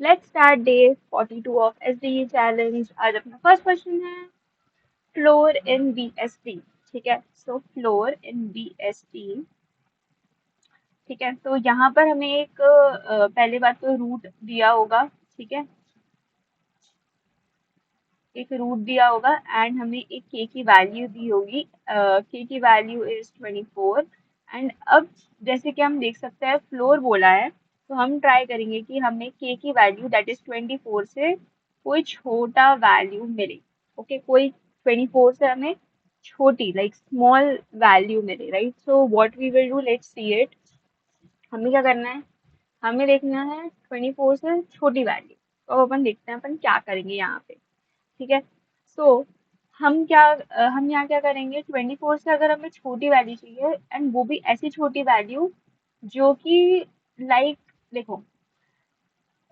Let's start day 42 of SDE challenge. आज अपना first question है फ्लोर इन बीएसटी। ठीक है, सो फ्लोर इन बीएसटी। ठीक है, तो यहाँ पर हमें एक पहले बात तो रूट दिया होगा। ठीक है, एक रूट दिया होगा एंड हमें एक के की वैल्यू दी होगी। के की वैल्यू इज 24। एंड अब जैसे कि हम देख सकते हैं फ्लोर बोला है, तो हम ट्राई करेंगे कि हमें के की वैल्यू दैट इज 24 से कोई छोटा वैल्यू मिले। ओके, कोई 24 से हमें छोटी लाइक स्मॉल वैल्यू मिले, right? So what we will do, let's see it. हमें क्या करना है, हमें देखना है 24 से छोटी वैल्यू। तो अब अपन देखते हैं अपन क्या करेंगे यहाँ पे। ठीक है, सो हम यहाँ क्या करेंगे, 24 से अगर हमें छोटी वैल्यू चाहिए एंड वो भी ऐसी छोटी वैल्यू जो कि लाइक देखो,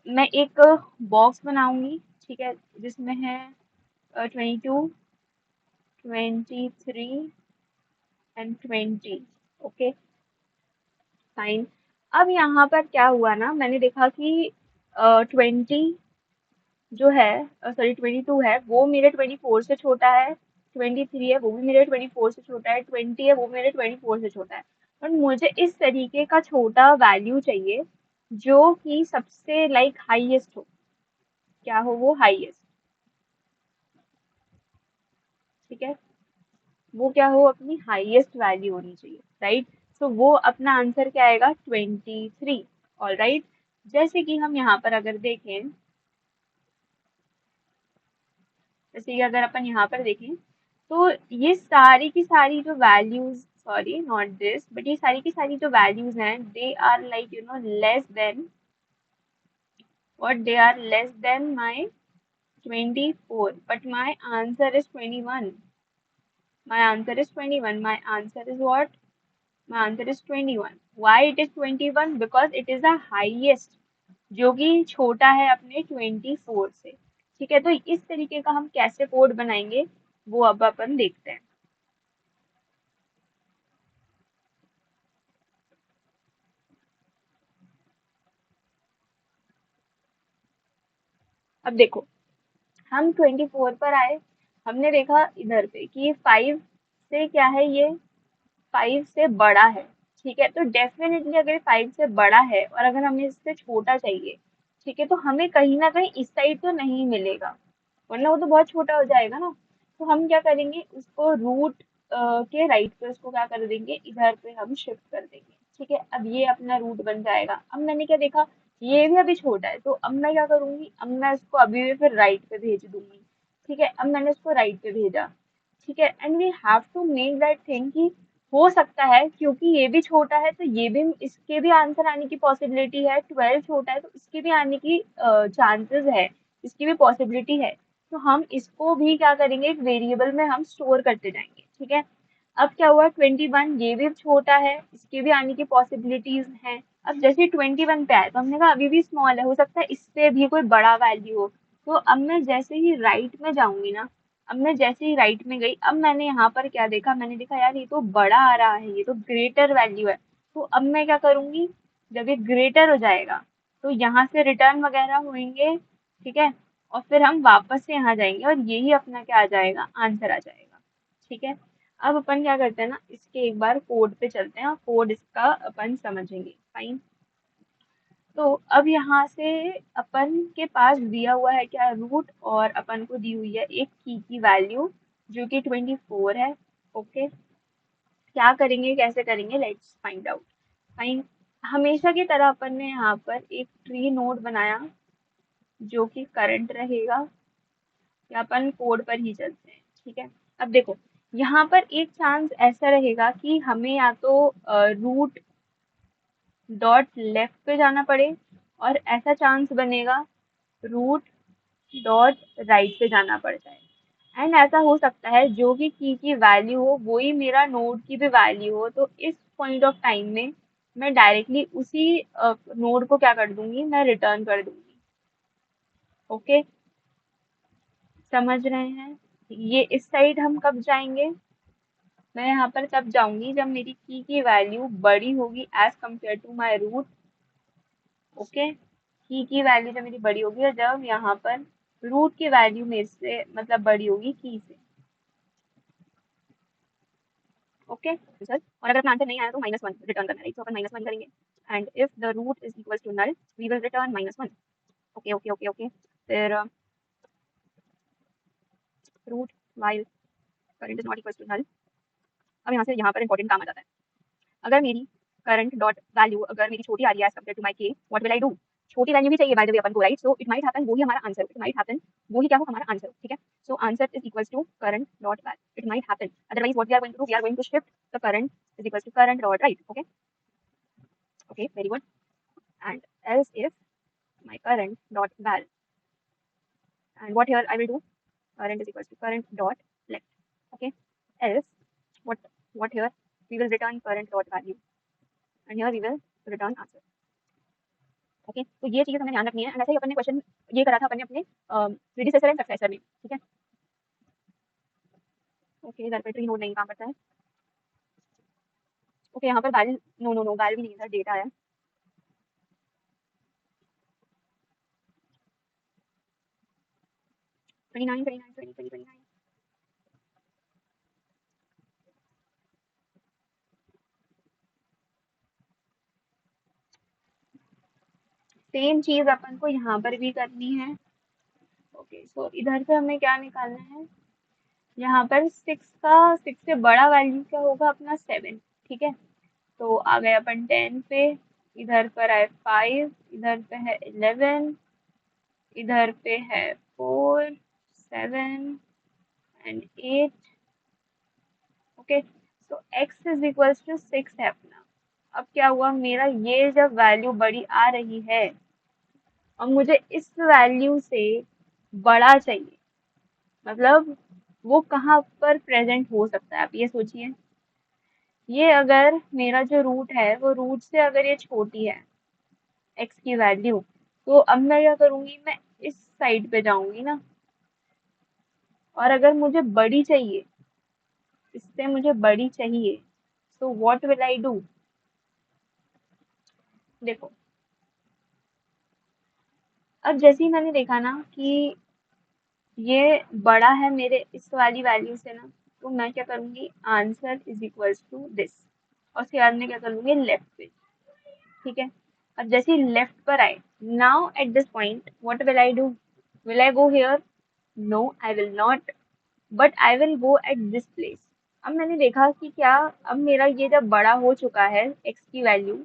मैं एक बॉक्स बनाऊंगी। ठीक है, जिसमें है 22, 23 एंड 20। Okay fine. अब यहाँ पर क्या हुआ ना, मैंने देखा कि 20 जो है, सॉरी 22 है, वो मेरे 24 से छोटा है। 23 है, वो भी मेरे 24 से छोटा है। 20 है, वो मेरे 24 से छोटा है। और मुझे इस तरीके का छोटा वैल्यू चाहिए जो कि सबसे लाइक हाईएस्ट हो। क्या हो वो? हाईएस्ट। ठीक है, वो क्या हो, अपनी हाईएस्ट वैल्यू होनी चाहिए, राइट? सो वो अपना आंसर क्या आएगा, 23। All right. जैसे कि हम यहाँ पर अगर देखें, जैसे कि अगर अपन यहाँ पर देखें, तो ये सारी की सारी जो values, sorry not this, but ये सारी की सारी जो वैल्यूज हैं, they are like less than, what they are less than my 24, but my answer is 21. My answer is 21. My answer is what? My answer is 21. Why it is 21? Because it is the highest, जो कि छोटा है अपने 24 से। ठीक है, तो इस तरीके का हम कैसे कोड बनाएंगे वो अब अपन देखते हैं। अब देखो, हम 24 पर आए, हमने देखा इधर पे कि ये 5 से क्या है, ये 5 से बड़ा है। ठीक है, तो डेफिनेटली अगर 5 से बड़ा है और अगर हमें इससे छोटा चाहिए, ठीक है, तो हमें कहीं ना कहीं इस साइड तो नहीं मिलेगा, वरना वो तो बहुत छोटा हो जाएगा ना। तो हम क्या करेंगे, उसको रूट के राइट पे उसको क्या कर देंगे, इधर पे हम शिफ्ट कर देंगे। ठीक है, अब ये अपना रूट बन जाएगा। अब मैंने क्या देखा, ये भी अभी छोटा है, तो अब मैं क्या करूंगी, अब मैं इसको अभी भी फिर राइट पे भेज दूंगी। ठीक है, अब मैंने इसको राइट पे भेजा। ठीक है, and we have to make that thing कि हो सकता है क्योंकि ये भी छोटा है तो ये भी, इसके भी आंसर आने की पॉसिबिलिटी है। 12 छोटा है तो इसके भी आने की चांसेस है, इसकी भी पॉसिबिलिटी है। तो हम इसको भी क्या करेंगे, एक वेरिएबल में हम स्टोर करते जाएंगे। ठीक है, अब क्या हुआ, 21 ये भी छोटा है, इसके भी आने की पॉसिबिलिटीज हैं। अब जैसे 21 पे आए तो हमने कहा अभी भी स्मॉल है, हो सकता है इससे भी कोई बड़ा वैल्यू हो। तो अब मैं जैसे ही राइट में जाऊंगी ना, अब मैं जैसे ही राइट में गई, अब मैंने यहाँ पर क्या देखा, मैंने देखा यार ये तो बड़ा आ रहा है, ये तो ग्रेटर वैल्यू है। तो अब मैं क्या करूंगी, जब ये ग्रेटर हो जाएगा तो यहाँ से रिटर्न वगैरह होंगे। ठीक है, और फिर हम वापस से यहाँ जाएंगे और यही अपना क्या आ जाएगा, आंसर आ जाएगा। ठीक है, अब अपन क्या करते हैं ना, इसके एक बार कोड पे चलते हैं और कोड इसका अपन समझेंगे। फाइन। तो अब यहाँ से अपन के पास दिया हुआ है क्या, रूट, और अपन को दी हुई है एक की वैल्यू जो कि 24 है। ओके, क्या करेंगे, कैसे करेंगे, लेट्स फाइंड आउट। फाइन। हमेशा की तरह अपन ने यहाँ पर एक ट्री नोड बनाया जो कि करंट रहेगा, या अपन कोड पर ही चलते हैं। ठीक है, अब देखो, यहाँ पर एक चांस ऐसा रहेगा कि हमें या तो रूट डॉट लेफ्ट पे जाना पड़े, और ऐसा चांस बनेगा रूट डॉट राइट पे जाना पड़ जाए। एंड ऐसा हो सकता है जो भी की वैल्यू हो वो ही मेरा नोड की भी वैल्यू हो, तो इस पॉइंट ऑफ टाइम में मैं डायरेक्टली उसी नोड को क्या कर दूंगी, मैं रिटर्न कर दूंगी। ओके, समझ रहे हैं? ये इस साइड हम कब जाएंगे, मैं यहाँ पर तब जाऊंगी जब मेरी की वैल्यू बड़ी होगी as compare to my root. Okay, की वैल्यू जब मेरी बड़ी होगी और जब यहाँ पर रूट की वैल्यू मेरे से मतलब बड़ी होगी की से। ओके सर, और अगर अपना आंसर नहीं आया तो -1 रिटर्न करना है, तो अपन -1 करेंगे and if the root is equal to null we will return -1। Okay okay okay okay. फिर root while current is not equal to null. अब यहाँ से यहाँ पर इंपॉर्टेंट काम आ जाता है। अगर मेरी करंट डॉट वैल्यू अगर मेरी छोटी आ रही है एज कम्पेयर टू माई के, व्हाट विल आई डू? छोटी वैल्यू भी चाहिए बाय द वे अपन को, right? So it might happen वो ही हमारा आंसर, इट माइट हैपन वो ही क्या हो हमारा आंसर, ठीक है? So answer is equal to current dot value, it might happen, otherwise what we are going to do, we are going to shift the current is equal to current dot right. Okay okay very good. And else if my current dot val, and what here I will do, current is equal to current dot left, okay? Else what here we will return current dot value and here we will return answer। Okay तो ये चीज हमें ध्यान रखनी है। And ऐसे ही अपन ने question ये करा था अपन ने अपने प्रीडिसेसर एंड सक्सेसर में, ठीक है? ओके इधर पे ट्री नोड नहीं काम करता है। ओके यहाँ पर value no no no value नहीं था, डेटा है। Twenty nine twenty nine twenty twenty nine. Same चीज अपन को यहाँ पर भी करनी है। ओके सो इधर से हमें क्या निकालना है, यहाँ पर 6 से बड़ा वैल्यू क्या होगा अपना 7, ठीक है? तो आ गए अपन 10 पे, इधर पर आए 5, इधर पे है 11, इधर पे है 4 7 and 8। Okay so x is equal to 6 है अपना। अब क्या हुआ, मेरा ये जब वैल्यू बड़ी आ रही है और मुझे इस वैल्यू से बड़ा चाहिए, मतलब वो कहाँ पर प्रेजेंट हो सकता है आप ये सोचिए। ये अगर मेरा जो रूट है वो रूट से अगर ये छोटी है x की वैल्यू, तो अब मैं क्या करूंगी, मैं इस साइड पे जाऊंगी ना, और अगर मुझे बड़ी चाहिए, इससे मुझे बड़ी चाहिए, तो व्हाट विल आई डू? देखो अब जैसे ही मैंने देखा ना कि ये बड़ा है मेरे इस वाली वैल्यू से ना, तो मैं क्या करूंगी, answer is equal to this, और उसके बाद में क्या करूंगी, लेफ्ट पे, ठीक है? अब जैसे ही लेफ्ट पर आए, now at this point what will I do? Will I go here? No I will not, but I will go at this place. अब मैंने देखा कि क्या, अब मेरा ये जब बड़ा हो चुका है x की वैल्यू,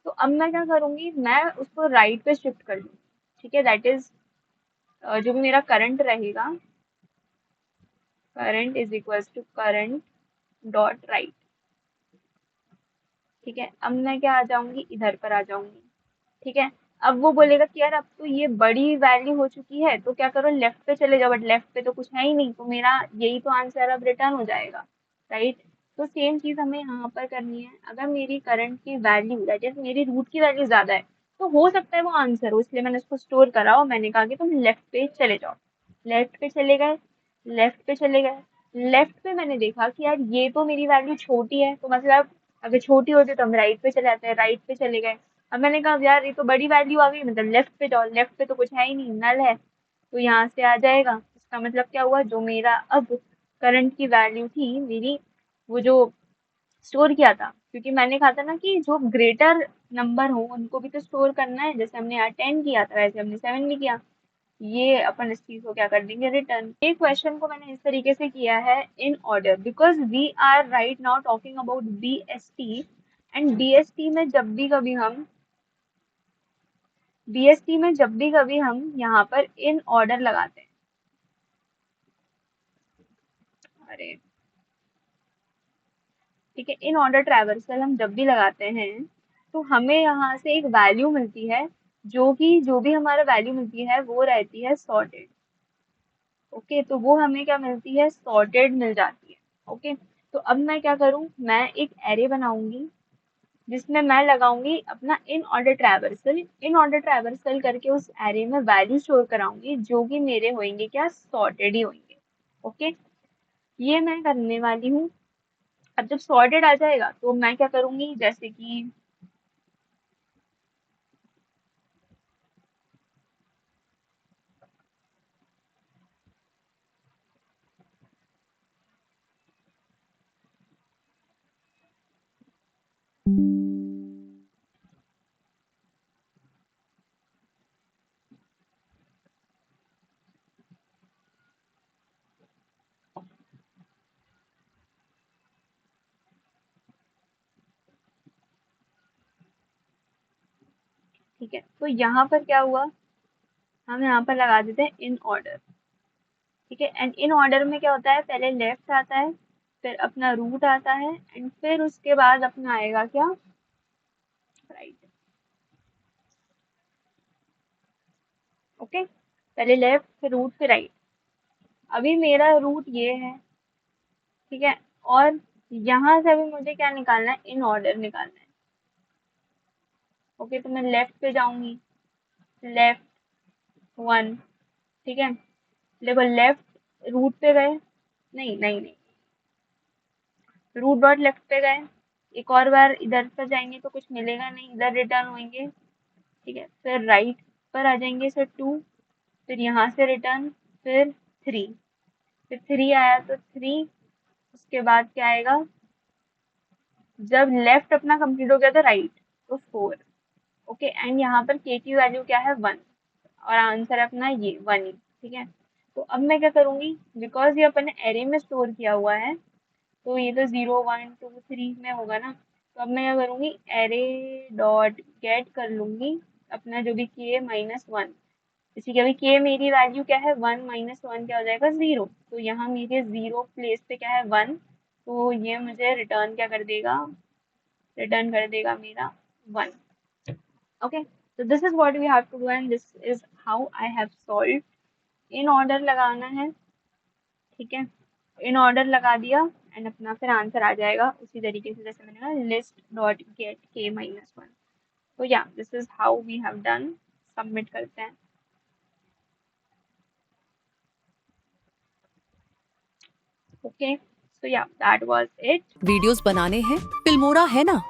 तो अब मैं क्या करूंगी, मैं उसको राइट पे शिफ्ट कर दूंगी, ठीक है? दैट इज जो भी मेरा करंट रहेगा, current is equal to current dot right, ठीक है? अब मैं क्या आ जाऊंगी, इधर पर आ जाऊंगी, ठीक है? अब वो बोलेगा कि यार अब तो ये बड़ी वैल्यू हो चुकी है, तो क्या करो, लेफ्ट पे चले जाओ, बट लेफ्ट पे तो कुछ है ही नहीं, तो मेरा यही तो आंसर अब रिटर्न हो जाएगा, राइट? तो सेम चीज हमें यहाँ पर करनी है। अगर मेरी करंट की वैल्यू दैट इज मेरी रूट की वैल्यू ज्यादा है, तो हो सकता है वो आंसर हो, इसलिए मैंने उसको स्टोर करा और मैंने कहा कि तुम लेफ्ट पे चले जाओ। लेफ्ट पे चले गए, लेफ्ट पे चले गए, लेफ्ट पे मैंने देखा कि यार ये तो मेरी वैल्यू छोटी है, तो मतलब अगर छोटी होती तो हम राइट पे चले जाते हैं, राइट पे चले गए। अब मैंने कहा यार ये तो बड़ी वैल्यू आ गई, मतलब लेफ्ट पे जाओ, लेफ्ट पे तो कुछ है ही नहीं, नल है, तो यहाँ से आ जाएगा। इसका मतलब क्या हुआ, जो मेरा अब करंट की वैल्यू थी मेरी, वो जो स्टोर किया था, क्योंकि मैंने कहा था ना कि जो ग्रेटर नंबर हो उनको भी तो स्टोर करना है, जैसे हमने यहाँ 10 किया था वैसे हमने 7 भी किया। ये अपन इस चीज को क्या कर देंगे, रिटर्न। ये क्वेश्चन को मैंने इस तरीके से किया है in order, because we are right now talking about BST, and BST में जब भी कभी हम यहाँ पर इन ऑर्डर लगाते हैं, अरे ठीक है, इन ऑर्डर ट्रैवर्सल हम जब भी लगाते हैं, तो हमें यहाँ से एक वैल्यू मिलती है, जो भी हमारा वैल्यू मिलती है वो रहती है सॉर्टेड। ओके तो वो हमें क्या मिलती है, सॉर्टेड मिल जाती है। ओके तो अब मैं क्या करूँ, मैं एक एरे बनाऊंगी जिसमें मैं लगाऊंगी अपना इन ऑर्डर ट्रैवर्सल करके उस एरे में वैल्यू स्टोर कराऊंगी, जो कि मेरे होंगे क्या, सॉर्टेड ही होंगे। ओके ये मैं करने वाली हूँ। अब जब सॉर्टेड आ जाएगा तो मैं क्या करूंगी, जैसे कि ठीक है, तो यहाँ पर क्या हुआ, हम यहाँ पर लगा देते हैं इन ऑर्डर। ठीक है, एंड इन ऑर्डर में क्या होता है, पहले लेफ्ट आता है, फिर अपना रूट आता है, एंड फिर उसके बाद अपना आएगा क्या, राइट। ओके, पहले लेफ्ट फिर रूट फिर राइट। अभी मेरा रूट ये है, ठीक है, और यहाँ से अभी मुझे क्या निकालना है, इन ऑर्डर निकालना है। ओके, तो मैं लेफ्ट पे जाऊंगी, लेफ्ट 1, ठीक है, देखो लेफ्ट रूट पे गए, नहीं नहीं नहीं, रूट डॉट लेफ्ट पे गए, एक और बार इधर पर जाएंगे तो कुछ मिलेगा नहीं, इधर रिटर्न होंगे, ठीक है, फिर राइट पर आ जाएंगे सर 2, फिर यहाँ से रिटर्न, फिर 3, फिर 3 आया तो 3, उसके बाद क्या आएगा, जब लेफ्ट अपना कंप्लीट हो गया तो राइट, तो 4। ओके, एंड यहाँ पर के की वैल्यू क्या है, 1, और आंसर है अपना ये 1 ही। ठीक है, तो अब मैं क्या करूंगी, बिकॉज ये अपन ने एरे में स्टोर किया हुआ है, तो ये तो 0 1 2 3 में होगा ना, तो अब मैं क्या करूंगी, एरे डॉट गेट कर लूंगी अपना जो भी के माइनस 1, इसी के अभी के मेरी वैल्यू क्या है, 1 माइनस 1 क्या हो जाएगा, 0, तो यहाँ मेरे 0 प्लेस पे क्या है, 1, तो ये मुझे रिटर्न क्या कर देगा, रिटर्न कर देगा मेरा 1। Okay, so this is what we have to do and this is how I have solved। In order लगाना है, ठीक है, इन ऑर्डर लगा दिया एंड अपना फिर आंसर आ जाएगा उसी तरीके से जैसे मैंने कहा, लिस्ट डॉट गेट के माइनस 1। तो या this is how we have done. Submit करते हैं। ओके, सो या दैट वाज इट। वीडियोस बनाने हैं, फिल्मोरा है ना।